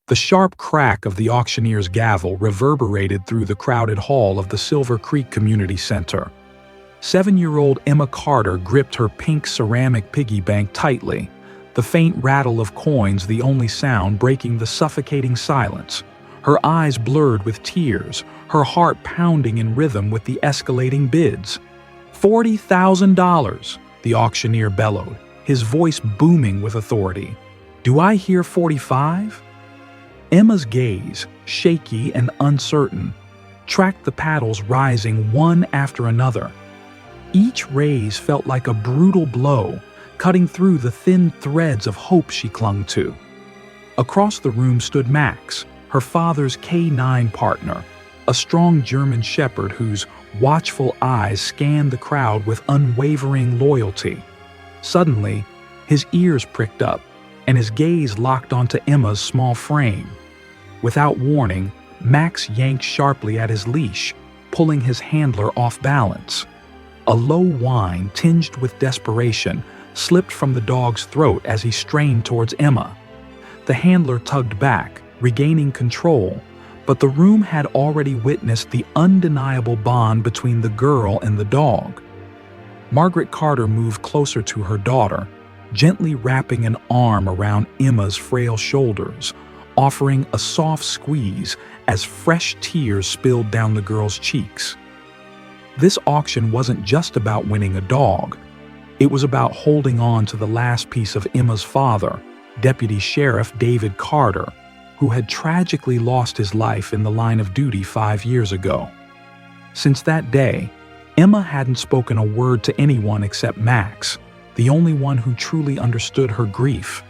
The sharp crack of the auctioneer's gavel reverberated through the crowded hall of the Silver Creek Community Center. 7-year-old Emma Carter gripped her pink ceramic piggy bank tightly, the faint rattle of coins the only sound breaking the suffocating silence. Her eyes blurred with tears, her heart pounding in rhythm with the escalating bids. $40,000, the auctioneer bellowed, his voice booming with authority. Do I hear 45? Emma's gaze, shaky and uncertain, tracked the paddles rising one after another. Each raise felt like a brutal blow, cutting through the thin threads of hope she clung to. Across the room stood Max, her father's K-9 partner, a strong German shepherd whose watchful eyes scanned the crowd with unwavering loyalty. Suddenly, his ears pricked up, and his gaze locked onto Emma's small frame. Without warning, Max yanked sharply at his leash, pulling his handler off balance. A low whine tinged with desperation slipped from the dog's throat as he strained towards Emma. The handler tugged back, regaining control, but the room had already witnessed the undeniable bond between the girl and the dog. Margaret Carter moved closer to her daughter, gently wrapping an arm around Emma's frail shoulders, offering a soft squeeze as fresh tears spilled down the girl's cheeks. This auction wasn't just about winning a dog. It was about holding on to the last piece of Emma's father, Deputy Sheriff David Carter, who had tragically lost his life in the line of duty 5 years ago. Since that day, Emma hadn't spoken a word to anyone except Max, the only one who truly understood her grief.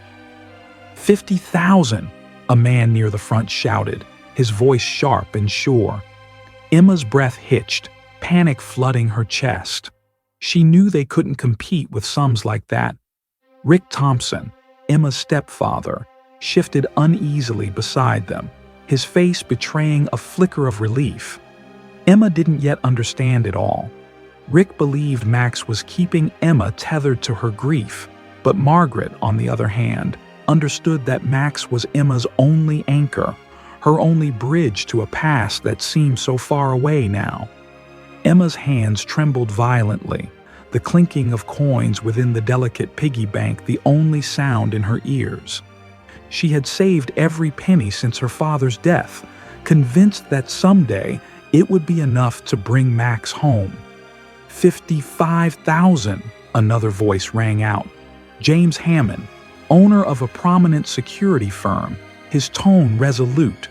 50,000, a man near the front shouted, his voice sharp and sure. Emma's breath hitched, panic flooding her chest. She knew they couldn't compete with sums like that. Rick Thompson, Emma's stepfather, shifted uneasily beside them, his face betraying a flicker of relief. Emma didn't yet understand it all. Rick believed Max was keeping Emma tethered to her grief, but Margaret, on the other hand, understood that Max was Emma's only anchor, her only bridge to a past that seemed so far away now. Emma's hands trembled violently, the clinking of coins within the delicate piggy bank the only sound in her ears. She had saved every penny since her father's death, convinced that someday it would be enough to bring Max home. 55,000, another voice rang out. James Hammond, owner of a prominent security firm, his tone resolute.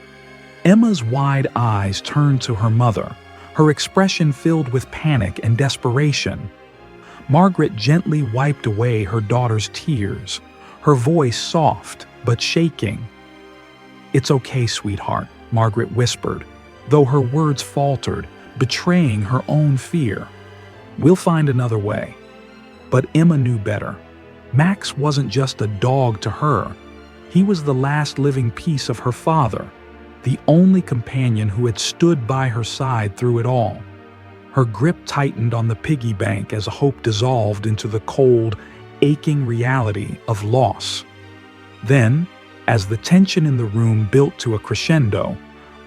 Emma's wide eyes turned to her mother, her expression filled with panic and desperation. Margaret gently wiped away her daughter's tears, her voice soft but shaking. "It's okay, sweetheart," Margaret whispered, though her words faltered, betraying her own fear. "We'll find another way." But Emma knew better. Max wasn't just a dog to her. He was the last living piece of her father, the only companion who had stood by her side through it all. Her grip tightened on the piggy bank as hope dissolved into the cold, aching reality of loss. Then, as the tension in the room built to a crescendo,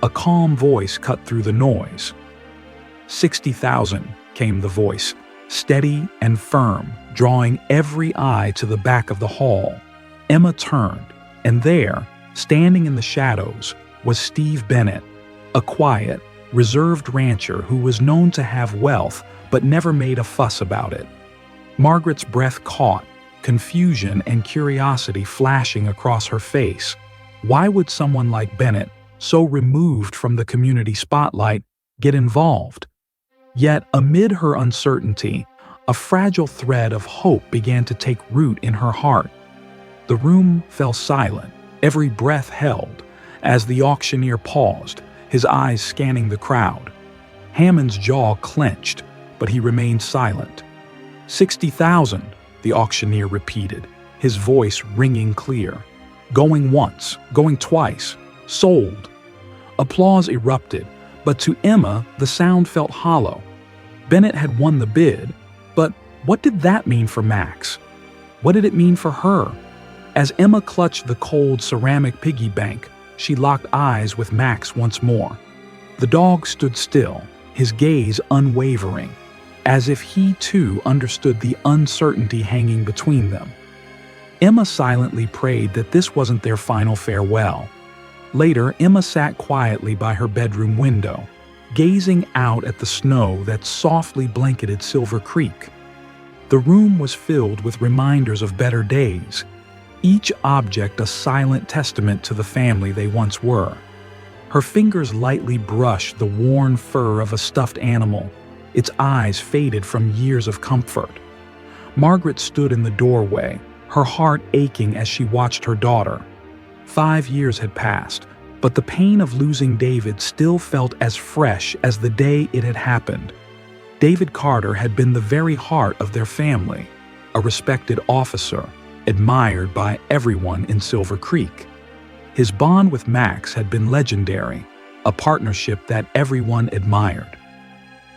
a calm voice cut through the noise. 60,000, came the voice, steady and firm, drawing every eye to the back of the hall. Emma turned, and there, standing in the shadows, was Steve Bennett, a quiet, reserved rancher who was known to have wealth but never made a fuss about it. Margaret's breath caught, confusion and curiosity flashing across her face. Why would someone like Bennett, so removed from the community spotlight, get involved? Yet, amid her uncertainty, a fragile thread of hope began to take root in her heart. The room fell silent, every breath held, as the auctioneer paused, his eyes scanning the crowd. Hammond's jaw clenched, but he remained silent. 60,000, the auctioneer repeated, his voice ringing clear. Going once, going twice, sold. Applause erupted, but to Emma, the sound felt hollow. Bennett had won the bid, but what did that mean for Max? What did it mean for her? As Emma clutched the cold ceramic piggy bank, she locked eyes with Max once more. The dog stood still, his gaze unwavering, as if he too understood the uncertainty hanging between them. Emma silently prayed that this wasn't their final farewell. Later, Emma sat quietly by her bedroom window, gazing out at the snow that softly blanketed Silver Creek. The room was filled with reminders of better days, each object a silent testament to the family they once were. Her fingers lightly brushed the worn fur of a stuffed animal, its eyes faded from years of comfort. Margaret stood in the doorway, her heart aching as she watched her daughter. 5 years had passed, but the pain of losing David still felt as fresh as the day it had happened. David Carter had been the very heart of their family, a respected officer, admired by everyone in Silver Creek. His bond with Max had been legendary, a partnership that everyone admired.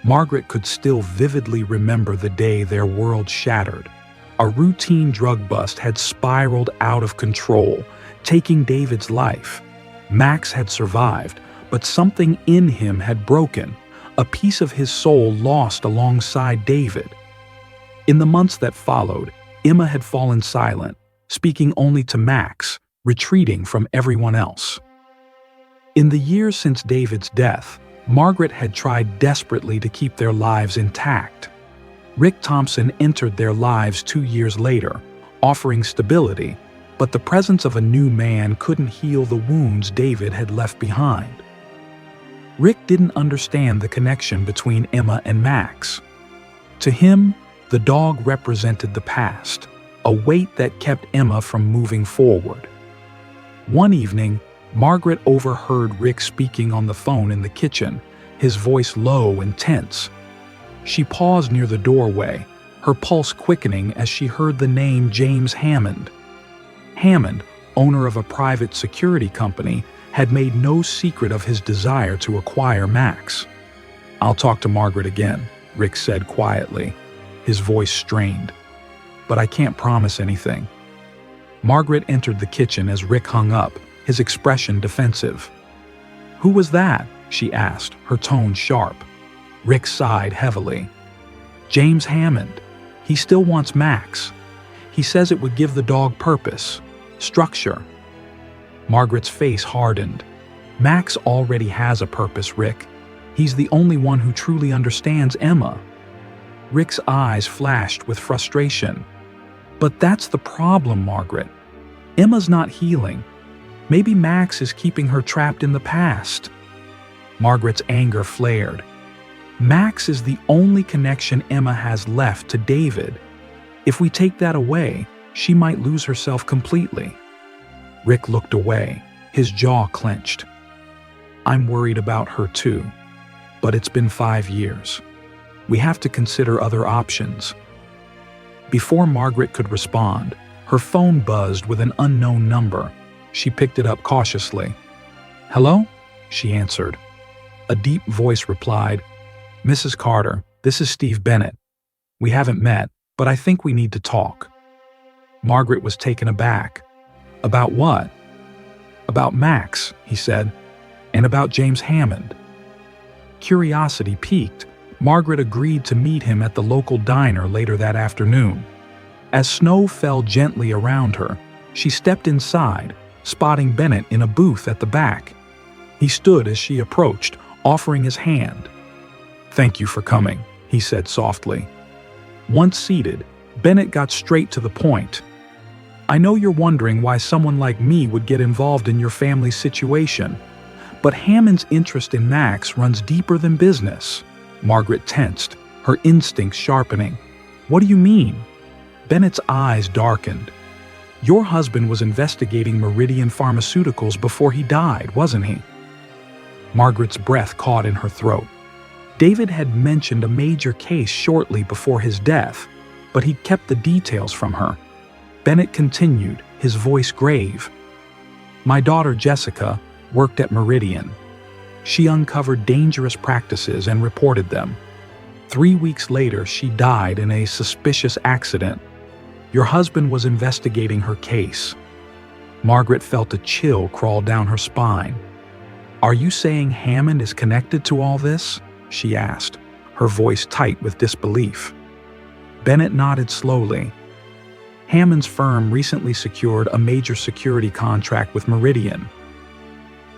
Margaret could still vividly remember the day their world shattered. A routine drug bust had spiraled out of control, taking David's life. Max had survived, but something in him had broken, a piece of his soul lost alongside David. In the months that followed, Emma had fallen silent, speaking only to Max, retreating from everyone else. In the years since David's death, Margaret had tried desperately to keep their lives intact. Rick Thompson entered their lives 2 years later, offering stability, but the presence of a new man couldn't heal the wounds David had left behind. Rick didn't understand the connection between Emma and Max. To him, the dog represented the past, a weight that kept Emma from moving forward. One evening, Margaret overheard Rick speaking on the phone in the kitchen, his voice low and tense. She paused near the doorway, her pulse quickening as she heard the name James Hammond. Hammond, owner of a private security company, had made no secret of his desire to acquire Max. "I'll talk to Margaret again," Rick said quietly, his voice strained. "But I can't promise anything." Margaret entered the kitchen as Rick hung up, his expression defensive. "Who was that?" she asked, her tone sharp. Rick sighed heavily. "James Hammond. He still wants Max. He says it would give the dog purpose, structure." Margaret's face hardened. "Max already has a purpose, Rick. He's the only one who truly understands Emma." Rick's eyes flashed with frustration. "But that's the problem, Margaret. Emma's not healing. Maybe Max is keeping her trapped in the past." Margaret's anger flared. "Max is the only connection Emma has left to David. If we take that away, she might lose herself completely." Rick looked away, his jaw clenched. "I'm worried about her too, but it's been 5 years. We have to consider other options." Before Margaret could respond, her phone buzzed with an unknown number. She picked it up cautiously. "Hello?" she answered. A deep voice replied, "Mrs. Carter, this is Steve Bennett. We haven't met, but I think we need to talk." Margaret was taken aback. "About what?" "About Max," he said, "and about James Hammond." Curiosity piqued. Margaret agreed to meet him at the local diner later that afternoon. As snow fell gently around her, she stepped inside, spotting Bennett in a booth at the back. He stood as she approached, offering his hand. "Thank you for coming," he said softly. Once seated, Bennett got straight to the point. "I know you're wondering why someone like me would get involved in your family's situation, but Hammond's interest in Max runs deeper than business." Margaret tensed, her instincts sharpening. "What do you mean?" Bennett's eyes darkened. "Your husband was investigating Meridian Pharmaceuticals before he died, wasn't he?" Margaret's breath caught in her throat. David had mentioned a major case shortly before his death, but he'd kept the details from her. Bennett continued, his voice grave. "My daughter Jessica worked at Meridian. She uncovered dangerous practices and reported them. 3 weeks later, she died in a suspicious accident. Your husband was investigating her case." Margaret felt a chill crawl down her spine. "Are you saying Hammond is connected to all this?" she asked, her voice tight with disbelief. Bennett nodded slowly. Hammond's firm recently secured a major security contract with Meridian.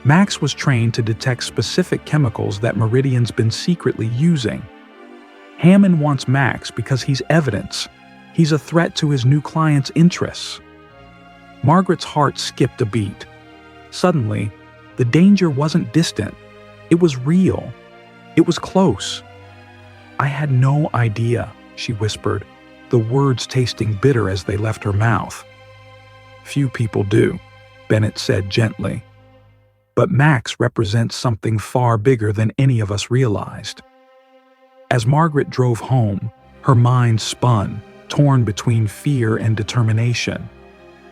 Max was trained to detect specific chemicals that Meridian's been secretly using. Hammond wants Max because he's evidence. He's a threat to his new client's interests. Margaret's heart skipped a beat. Suddenly, the danger wasn't distant. It was real. It was close. "I had no idea," she whispered, the words tasting bitter as they left her mouth. "Few people do," Bennett said gently. "But Max represents something far bigger than any of us realized." As Margaret drove home, her mind spun, torn between fear and determination.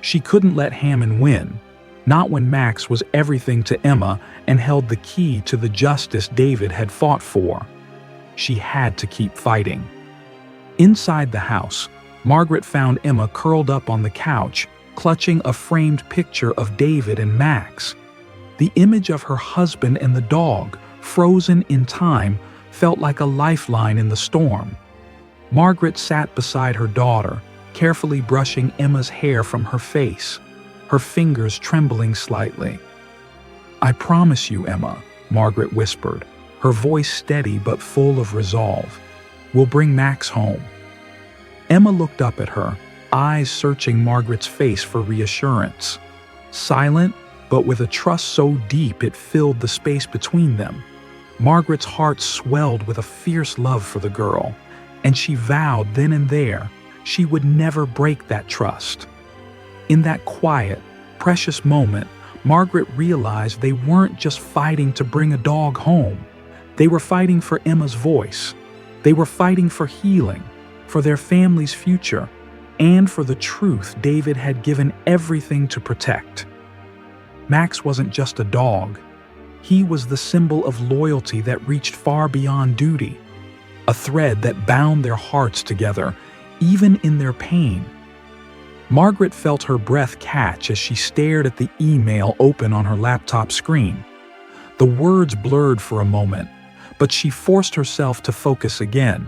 She couldn't let Hammond win, not when Max was everything to Emma and held the key to the justice David had fought for. She had to keep fighting. Inside the house, Margaret found Emma curled up on the couch, clutching a framed picture of David and Max. The image of her husband and the dog, frozen in time, felt like a lifeline in the storm. Margaret sat beside her daughter, carefully brushing Emma's hair from her face, her fingers trembling slightly. "I promise you, Emma," Margaret whispered, her voice steady but full of resolve. "We'll bring Max home." Emma looked up at her, eyes searching Margaret's face for reassurance. Silent, but with a trust so deep it filled the space between them. Margaret's heart swelled with a fierce love for the girl, and she vowed then and there she would never break that trust. In that quiet, precious moment, Margaret realized they weren't just fighting to bring a dog home. They were fighting for Emma's voice. They were fighting for healing, for their family's future, and for the truth David had given everything to protect. Max wasn't just a dog. He was the symbol of loyalty that reached far beyond duty, a thread that bound their hearts together, even in their pain. Margaret felt her breath catch as she stared at the email open on her laptop screen. The words blurred for a moment, but she forced herself to focus again.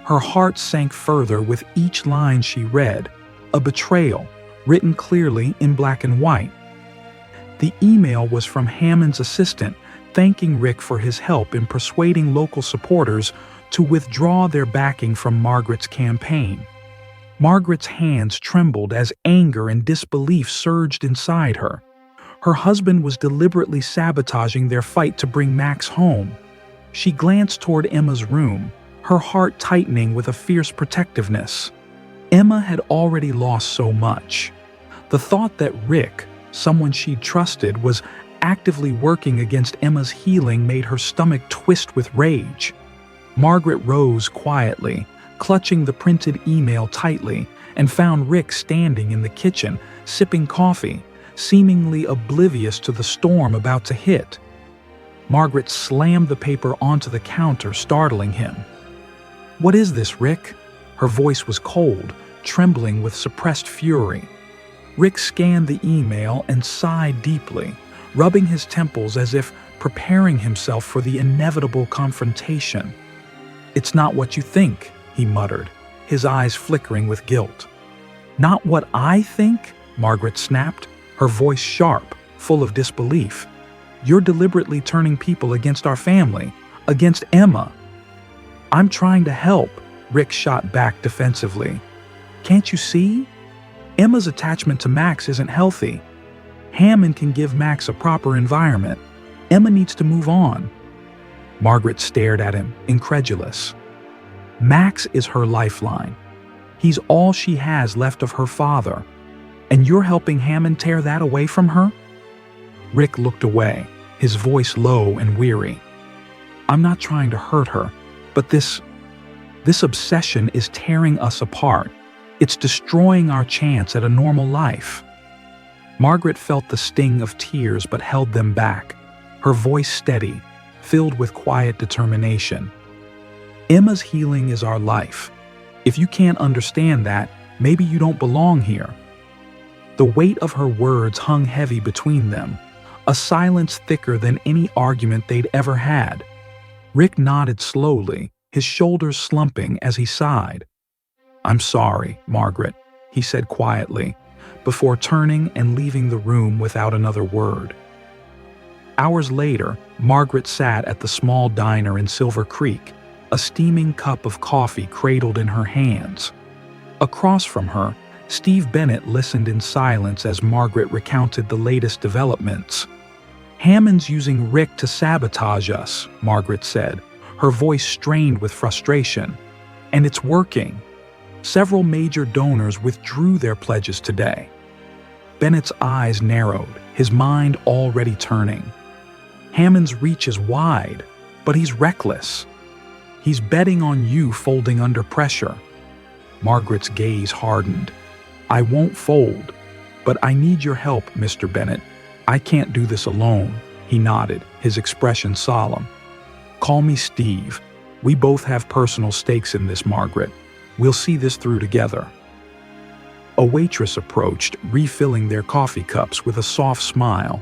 Her heart sank further with each line she read, a betrayal, written clearly in black and white. The email was from Hammond's assistant, thanking Rick for his help in persuading local supporters to withdraw their backing from Margaret's campaign. Margaret's hands trembled as anger and disbelief surged inside her. Her husband was deliberately sabotaging their fight to bring Max home. She glanced toward Emma's room, her heart tightening with a fierce protectiveness. Emma had already lost so much. The thought that Rick, someone she'd trusted, was actively working against Emma's healing made her stomach twist with rage. Margaret rose quietly, clutching the printed email tightly, and found Rick standing in the kitchen, sipping coffee, seemingly oblivious to the storm about to hit. Margaret slammed the paper onto the counter, startling him. "What is this, Rick?" Her voice was cold, trembling with suppressed fury. Rick scanned the email and sighed deeply, rubbing his temples as if preparing himself for the inevitable confrontation. "It's not what you think," he muttered, his eyes flickering with guilt. "Not what I think?" Margaret snapped, her voice sharp, full of disbelief. "You're deliberately turning people against our family, against Emma." "I'm trying to help," Rick shot back defensively. "Can't you see? Emma's attachment to Max isn't healthy. Hammond can give Max a proper environment. Emma needs to move on." Margaret stared at him, incredulous. "Max is her lifeline. He's all she has left of her father. And you're helping Hammond tear that away from her?" Rick looked away, his voice low and weary. "I'm not trying to hurt her, but this obsession is tearing us apart. It's destroying our chance at a normal life." Margaret felt the sting of tears but held them back, her voice steady, filled with quiet determination. "Emma's healing is our life. If you can't understand that, maybe you don't belong here." The weight of her words hung heavy between them, a silence thicker than any argument they'd ever had. Rick nodded slowly, his shoulders slumping as he sighed. "I'm sorry, Margaret," he said quietly, before turning and leaving the room without another word. Hours later, Margaret sat at the small diner in Silver Creek, a steaming cup of coffee cradled in her hands. Across from her, Steve Bennett listened in silence as Margaret recounted the latest developments. "Hammond's using Rick to sabotage us," Margaret said, her voice strained with frustration. "And it's working. Several major donors withdrew their pledges today." Bennett's eyes narrowed, his mind already turning. "Hammond's reach is wide, but he's reckless. He's betting on you folding under pressure." Margaret's gaze hardened. "I won't fold, but I need your help, Mr. Bennett. I can't do this alone," he nodded, his expression solemn. "Call me Steve. We both have personal stakes in this, Margaret. We'll see this through together." A waitress approached, refilling their coffee cups with a soft smile.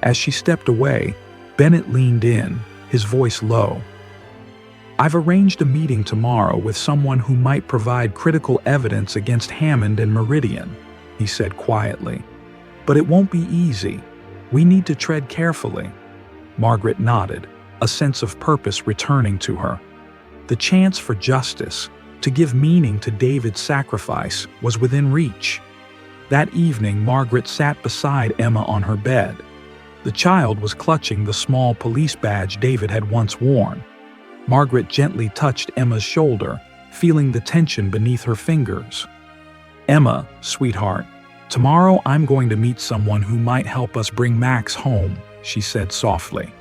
As she stepped away, Bennett leaned in, his voice low. "I've arranged a meeting tomorrow with someone who might provide critical evidence against Hammond and Meridian," he said quietly. "But it won't be easy. We need to tread carefully." Margaret nodded, a sense of purpose returning to her. The chance for justice, to give meaning to David's sacrifice, was within reach. That evening, Margaret sat beside Emma on her bed. The child was clutching the small police badge David had once worn. Margaret gently touched Emma's shoulder, feeling the tension beneath her fingers. "Emma, sweetheart, tomorrow I'm going to meet someone who might help us bring Max home," she said softly.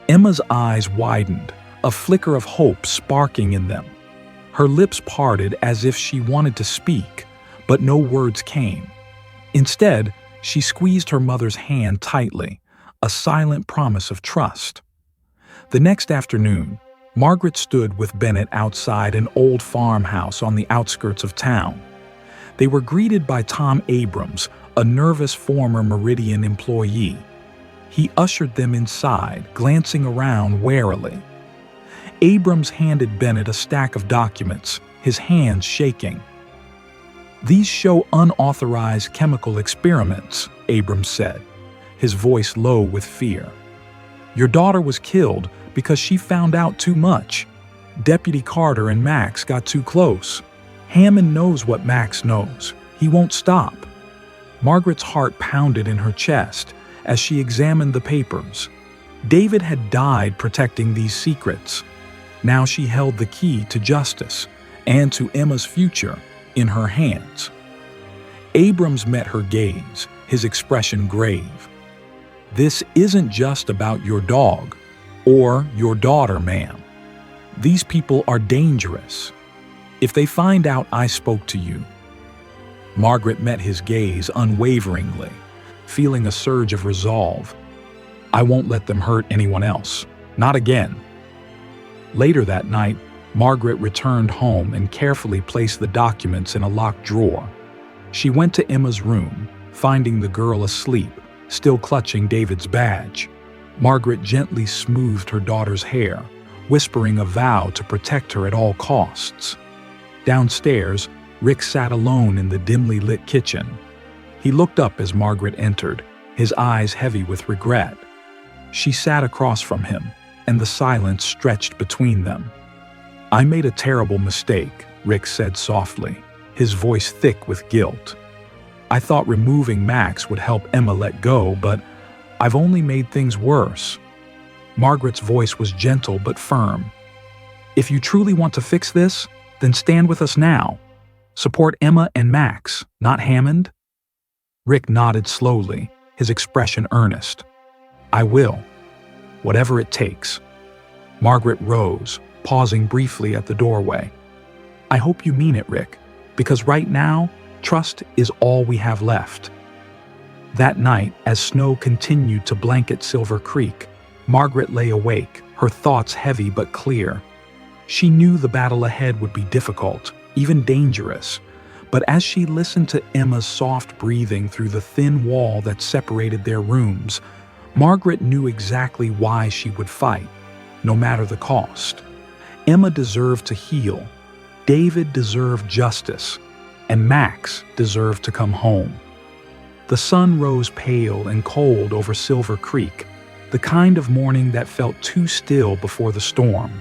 Emma's eyes widened, a flicker of hope sparking in them. Her lips parted as if she wanted to speak, but no words came. Instead, she squeezed her mother's hand tightly, a silent promise of trust. The next afternoon, Margaret stood with Bennett outside an old farmhouse on the outskirts of town. They were greeted by Tom Abrams, a nervous former Meridian employee. He ushered them inside, glancing around warily. Abrams handed Bennett a stack of documents, his hands shaking. "These show unauthorized chemical experiments," Abrams said, his voice low with fear. "Your daughter was killed because she found out too much. Deputy Carter and Max got too close. Hammond knows what Max knows. He won't stop." Margaret's heart pounded in her chest as she examined the papers. David had died protecting these secrets. Now she held the key to justice and to Emma's future in her hands. Abrams met her gaze, his expression grave. "This isn't just about your dog or your daughter, ma'am. These people are dangerous. If they find out I spoke to you..." Margaret met his gaze unwaveringly, feeling a surge of resolve. "I won't let them hurt anyone else. Not again." Later that night, Margaret returned home and carefully placed the documents in a locked drawer. She went to Emma's room, finding the girl asleep, still clutching David's badge. Margaret gently smoothed her daughter's hair, whispering a vow to protect her at all costs. Downstairs, Rick sat alone in the dimly lit kitchen. He looked up as Margaret entered, his eyes heavy with regret. She sat across from him, and the silence stretched between them. "I made a terrible mistake," Rick said softly, his voice thick with guilt. "I thought removing Max would help Emma let go, but I've only made things worse." Margaret's voice was gentle but firm. "If you truly want to fix this, then stand with us now. Support Emma and Max, not Hammond." Rick nodded slowly, his expression earnest. "I will. Whatever it takes." Margaret rose, pausing briefly at the doorway. "I hope you mean it, Rick, because right now, trust is all we have left." That night, as snow continued to blanket Silver Creek, Margaret lay awake, her thoughts heavy but clear. She knew the battle ahead would be difficult, even dangerous, But as she listened to Emma's soft breathing through the thin wall that separated their rooms, Margaret knew exactly why she would fight, no matter the cost. Emma deserved to heal, David deserved justice, and Max deserved to come home. The sun rose pale and cold over Silver Creek, the kind of morning that felt too still before the storm.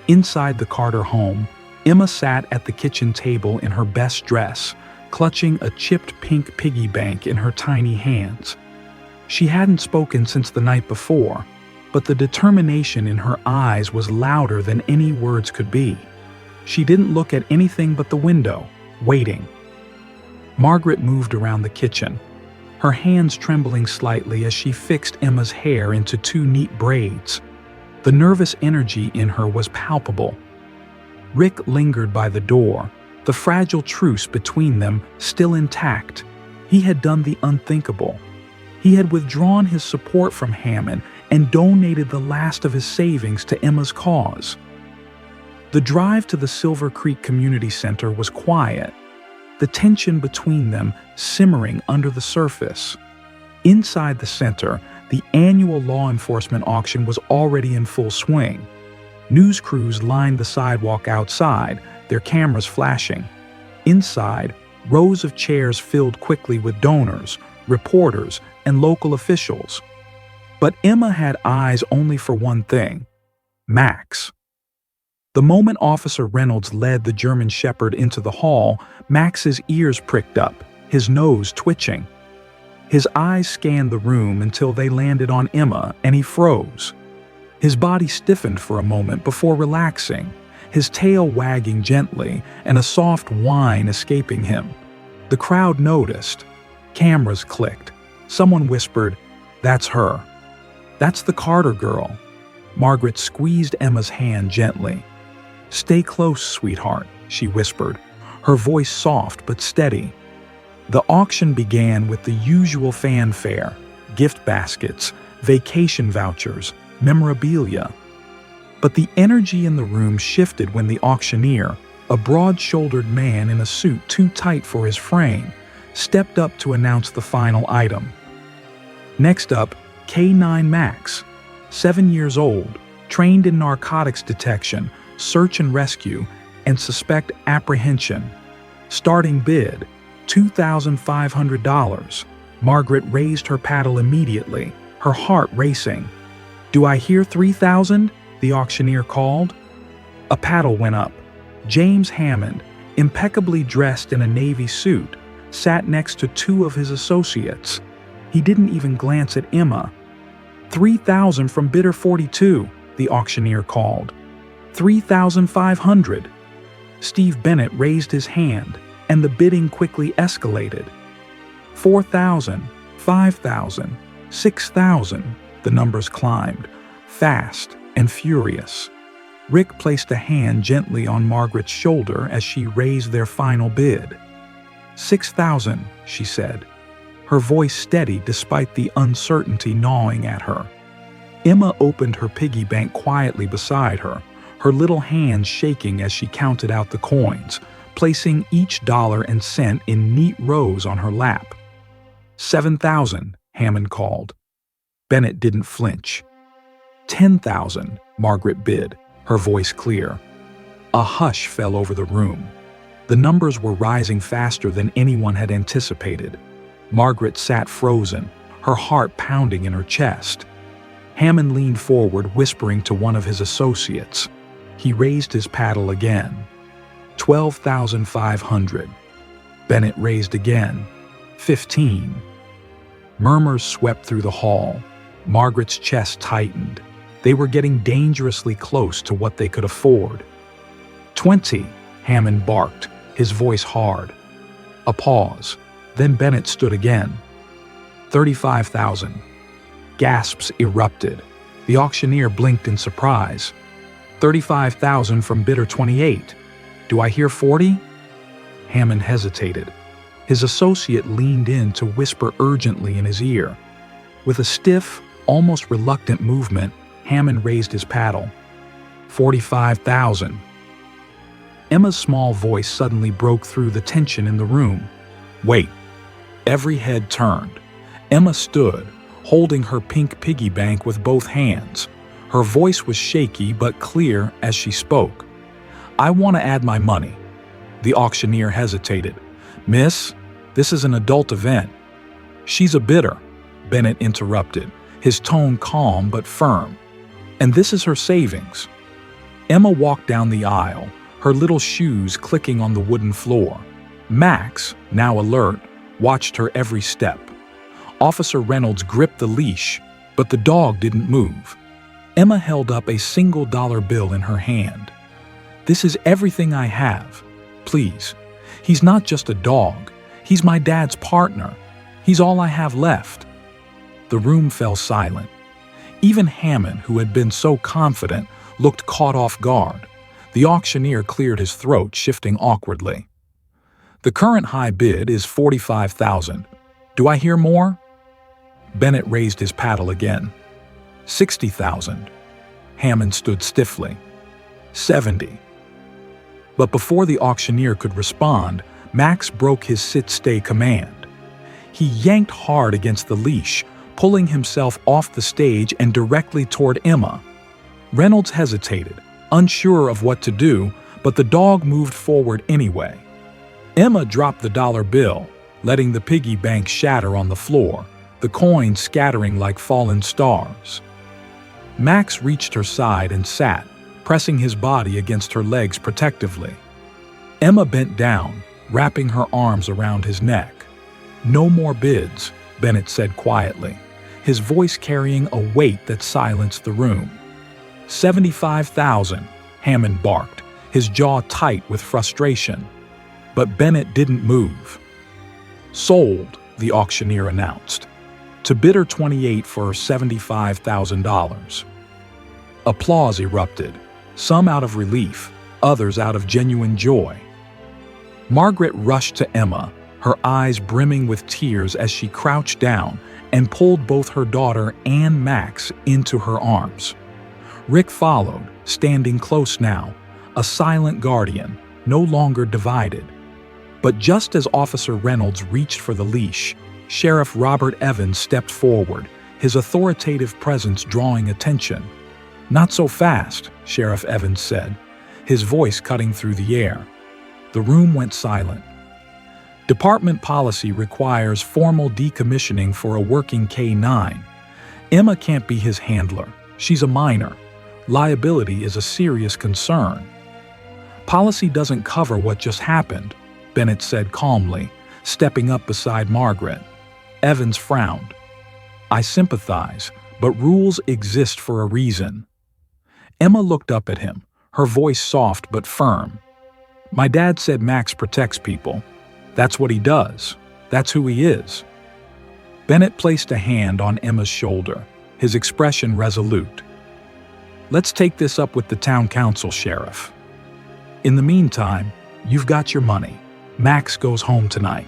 Inside the Carter home, Emma sat at the kitchen table in her best dress, clutching a chipped pink piggy bank in her tiny hands. She hadn't spoken since the night before, but the determination in her eyes was louder than any words could be. She didn't look at anything but the window, waiting. Margaret moved around the kitchen, her hands trembling slightly as she fixed Emma's hair into two neat braids. The nervous energy in her was palpable. Rick lingered by the door, the fragile truce between them still intact. He had done the unthinkable. He had withdrawn his support from Hammond and donated the last of his savings to Emma's cause. The drive to the Silver Creek Community Center was quiet, the tension between them simmering under the surface. Inside the center, the annual law enforcement auction was already in full swing. News crews lined the sidewalk outside, their cameras flashing. Inside, rows of chairs filled quickly with donors, reporters, and local officials. But Emma had eyes only for one thing: Max. The moment Officer Reynolds led the German Shepherd into the hall, Max's ears pricked up, his nose twitching. His eyes scanned the room until they landed on Emma, and he froze. His body stiffened for a moment before relaxing, his tail wagging gently and a soft whine escaping him. The crowd noticed. Cameras clicked. Someone whispered, "That's her. That's the Carter girl." Margaret squeezed Emma's hand gently. "Stay close, sweetheart," she whispered, her voice soft but steady. The auction began with the usual fanfare: gift baskets, vacation vouchers, memorabilia. But the energy in the room shifted when the auctioneer, a broad-shouldered man in a suit too tight for his frame, stepped up to announce the final item. Next up, K9 Max, 7 years old, trained in narcotics detection, search and rescue, and suspect apprehension. Starting bid, $2,500. Margaret raised her paddle immediately, her heart racing. "Do I hear 3,000? The auctioneer called. A paddle went up. James Hammond, impeccably dressed in a navy suit, sat next to two of his associates. He didn't even glance at Emma. 3,000 from bidder 42, the auctioneer called. 3,500. Steve Bennett raised his hand, and the bidding quickly escalated. 4,000, 5,000, 6,000, the numbers climbed, fast and furious. Rick placed a hand gently on Margaret's shoulder as she raised their final bid. 6,000, she said, her voice steady despite the uncertainty gnawing at her. Emma opened her piggy bank quietly beside her, her little hands shaking as she counted out the coins, placing each dollar and cent in neat rows on her lap. 7,000, Hammond called. Bennett didn't flinch. 10,000, Margaret bid, her voice clear. A hush fell over the room. The numbers were rising faster than anyone had anticipated. Margaret sat frozen, her heart pounding in her chest. Hammond leaned forward, whispering to one of his associates. He raised his paddle again. 12,500. Bennett raised again. 15. Murmurs swept through the hall. Margaret's chest tightened. They were getting dangerously close to what they could afford. 20, Hammond barked, his voice hard. A pause. Then Bennett stood again. 35,000. Gasps erupted. The auctioneer blinked in surprise. 35,000 from bidder 28. Do I hear 40? Hammond hesitated. His associate leaned in to whisper urgently in his ear. With a stiff, almost reluctant movement, Hammond raised his paddle. 45,000. Emma's small voice suddenly broke through the tension in the room. "Wait." Every head turned. Emma stood, holding her pink piggy bank with both hands. Her voice was shaky but clear as she spoke. "I want to add my money." The auctioneer hesitated. "Miss, this is an adult event." "She's a bidder," Bennett interrupted, his tone calm but firm. "And this is her savings." Emma walked down the aisle, her little shoes clicking on the wooden floor. Max, now alert, watched her every step. Officer Reynolds gripped the leash, but the dog didn't move. Emma held up a single dollar bill in her hand. "This is everything I have. Please. He's not just a dog. He's my dad's partner. He's all I have left." The room fell silent. Even Hammond, who had been so confident, looked caught off guard. The auctioneer cleared his throat, shifting awkwardly. "The current high bid is $45,000. Do I hear more?" Bennett raised his paddle again. $60,000. Hammond stood stiffly. $70. But before the auctioneer could respond, Max broke his sit-stay command. He yanked hard against the leash, pulling himself off the stage and directly toward Emma. Reynolds hesitated, unsure of what to do, but the dog moved forward anyway. Emma dropped the dollar bill, letting the piggy bank shatter on the floor, the coins scattering like fallen stars. Max reached her side and sat, pressing his body against her legs protectively. Emma bent down, wrapping her arms around his neck. "No more bids," Bennett said quietly, his voice carrying a weight that silenced the room. $75,000, Hammond barked, his jaw tight with frustration. But Bennett didn't move. "Sold," the auctioneer announced. "To bidder 28 for $75,000. Applause erupted, some out of relief, others out of genuine joy. Margaret rushed to Emma, her eyes brimming with tears as she crouched down and pulled both her daughter and Max into her arms. Rick followed, standing close now, a silent guardian, no longer divided. But just as Officer Reynolds reached for the leash, Sheriff Robert Evans stepped forward, his authoritative presence drawing attention. "Not so fast," Sheriff Evans said, his voice cutting through the air. The room went silent. "Department policy requires formal decommissioning for a working K-9. Emma can't be his handler. She's a minor. Liability is a serious concern." "Policy doesn't cover what just happened," Bennett said calmly, stepping up beside Margaret. Evans frowned. "I sympathize, but rules exist for a reason." Emma looked up at him, her voice soft but firm. "My dad said Max protects people. That's what he does. That's who he is." Bennett placed a hand on Emma's shoulder, his expression resolute. "Let's take this up with the town council, Sheriff. In the meantime, you've got your money. Max goes home tonight."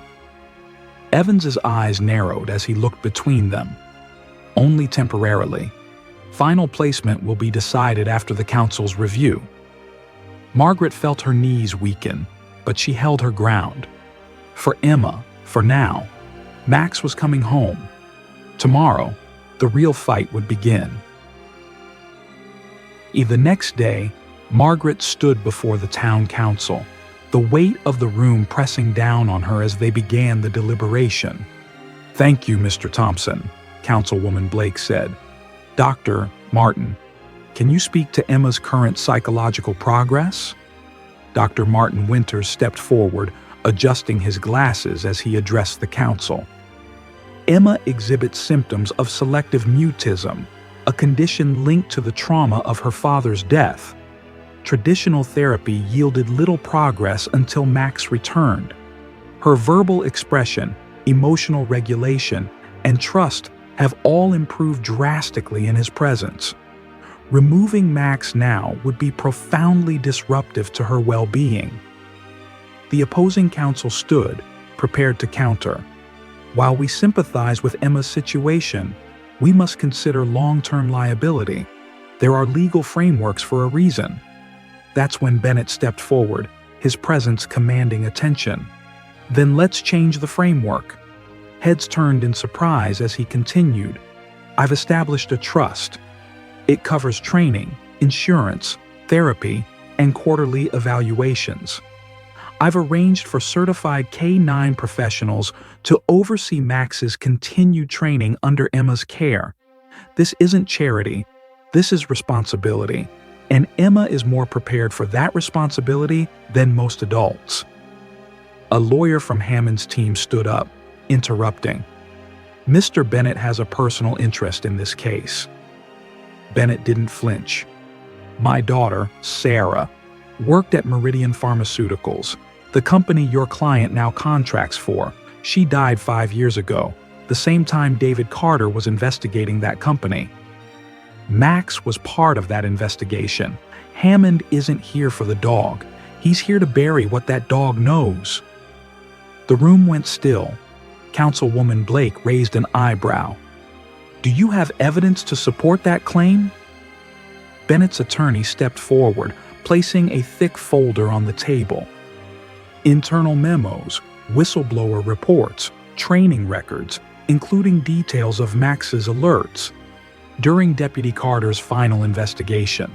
Evans's eyes narrowed as he looked between them. "Only temporarily. Final placement will be decided after the council's review." Margaret felt her knees weaken, but she held her ground. For Emma, for now, Max was coming home. Tomorrow, the real fight would begin. The next day, Margaret stood before the town council, the weight of the room pressing down on her as they began the deliberation. "Thank you, Mr. Thompson," Councilwoman Blake said. "Dr. Martin, can you speak to Emma's current psychological progress?" Dr. Martin Winters stepped forward, adjusting his glasses as he addressed the council. "Emma exhibits symptoms of selective mutism, a condition linked to the trauma of her father's death. Traditional therapy yielded little progress until Max returned. Her verbal expression, emotional regulation, and trust have all improved drastically in his presence. Removing Max now would be profoundly disruptive to her well-being." The opposing counsel stood, prepared to counter. "While we sympathize with Emma's situation, we must consider long-term liability. There are legal frameworks for a reason." That's when Bennett stepped forward, his presence commanding attention. "Then let's change the framework." Heads turned in surprise as he continued. "I've established a trust. It covers training, insurance, therapy, and quarterly evaluations. I've arranged for certified K9 professionals to oversee Max's continued training under Emma's care. This isn't charity, this is responsibility, and Emma is more prepared for that responsibility than most adults." A lawyer from Hammond's team stood up, interrupting. "Mr. Bennett has a personal interest in this case." Bennett didn't flinch. "My daughter, Sarah, worked at Meridian Pharmaceuticals, the company your client now contracts for. She died 5 years ago, the same time David Carter was investigating that company. Max was part of that investigation. Hammond isn't here for the dog. He's here to bury what that dog knows." The room went still. Councilwoman Blake raised an eyebrow. "Do you have evidence to support that claim?" Bennett's attorney stepped forward, placing a thick folder on the table. "Internal memos, whistleblower reports, training records, including details of Max's alerts. During Deputy Carter's final investigation."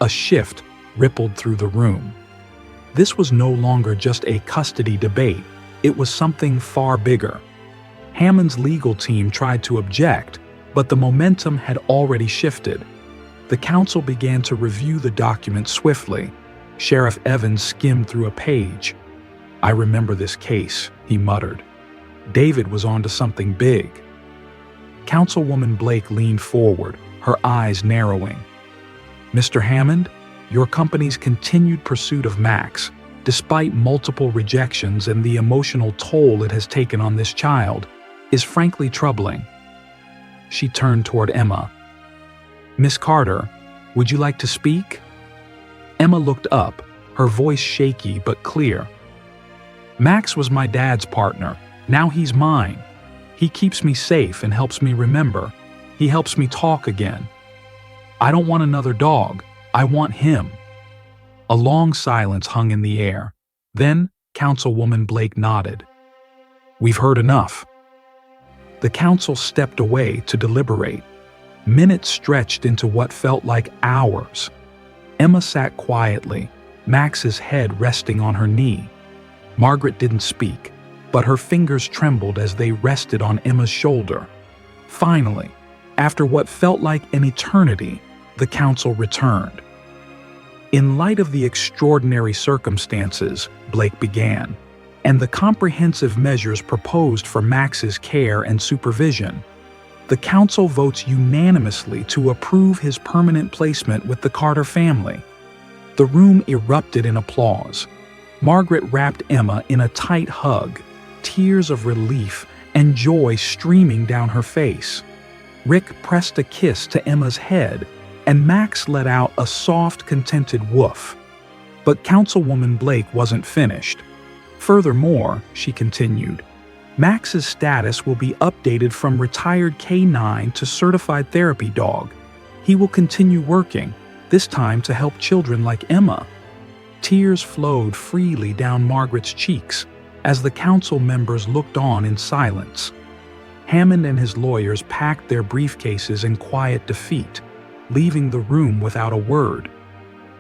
A shift rippled through the room. This was no longer just a custody debate, it was something far bigger. Hammond's legal team tried to object, but the momentum had already shifted. The council began to review the document swiftly. Sheriff Evans skimmed through a page. "I remember this case," he muttered. "David was onto something big." Councilwoman Blake leaned forward, her eyes narrowing. "Mr. Hammond, your company's continued pursuit of Max, despite multiple rejections and the emotional toll it has taken on this child, is frankly troubling." She turned toward Emma. "Miss Carter, would you like to speak?" Emma looked up, her voice shaky but clear. "Max was my dad's partner. Now he's mine. He keeps me safe and helps me remember. He helps me talk again. I don't want another dog. I want him." A long silence hung in the air. Then Councilwoman Blake nodded. "We've heard enough." The council stepped away to deliberate. Minutes stretched into what felt like hours. Emma sat quietly, Max's head resting on her knee. Margaret didn't speak, but her fingers trembled as they rested on Emma's shoulder. Finally, after what felt like an eternity, the council returned. "In light of the extraordinary circumstances," Blake began, "and the comprehensive measures proposed for Max's care and supervision, the council votes unanimously to approve his permanent placement with the Carter family." The room erupted in applause. Margaret wrapped Emma in a tight hug, tears of relief and joy streaming down her face. Rick pressed a kiss to Emma's head, and Max let out a soft, contented woof. But Councilwoman Blake wasn't finished. "Furthermore," she continued, "Max's status will be updated from retired K9 to certified therapy dog. He will continue working, this time to help children like Emma." Tears flowed freely down Margaret's cheeks as the council members looked on in silence. Hammond and his lawyers packed their briefcases in quiet defeat, leaving the room without a word.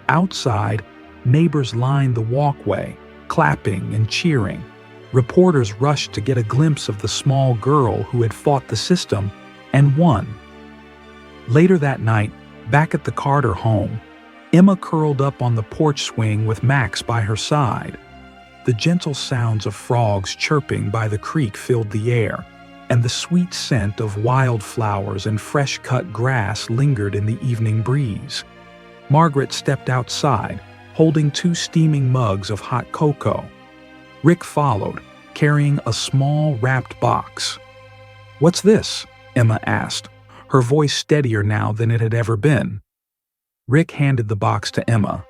Outside, neighbors lined the walkway, clapping and cheering. Reporters rushed to get a glimpse of the small girl who had fought the system and won. Later that night, back at the Carter home, Emma curled up on the porch swing with Max by her side. The gentle sounds of frogs chirping by the creek filled the air, and the sweet scent of wildflowers and fresh-cut grass lingered in the evening breeze. Margaret stepped outside, holding 2 steaming mugs of hot cocoa. Rick followed, carrying a small wrapped box. "What's this?" Emma asked, her voice steadier now than it had ever been. Rick handed the box to Emma.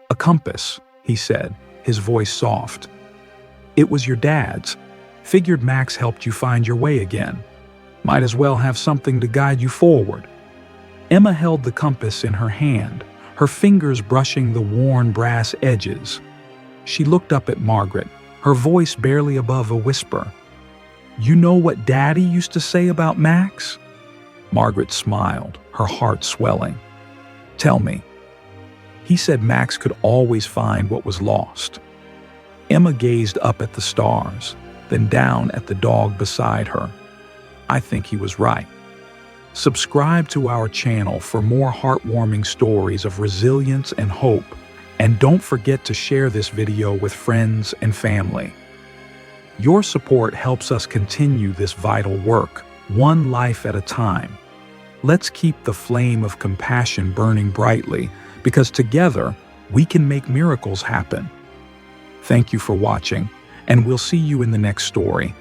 "A compass," he said, his voice soft. "It was your dad's. Figured Max helped you find your way again. Might as well have something to guide you forward." Emma held the compass in her hand, her fingers brushing the worn brass edges. She looked up at Margaret, her voice barely above a whisper. "You know what Daddy used to say about Max?" Margaret smiled, her heart swelling. "Tell me." "He said Max could always find what was lost." Emma gazed up at the stars, then down at the dog beside her. "I think he was right." Subscribe to our channel for more heartwarming stories of resilience and hope, and don't forget to share this video with friends and family. Your support helps us continue this vital work, one life at a time. Let's keep the flame of compassion burning brightly, because together we can make miracles happen. Thank you for watching, and we'll see you in the next story.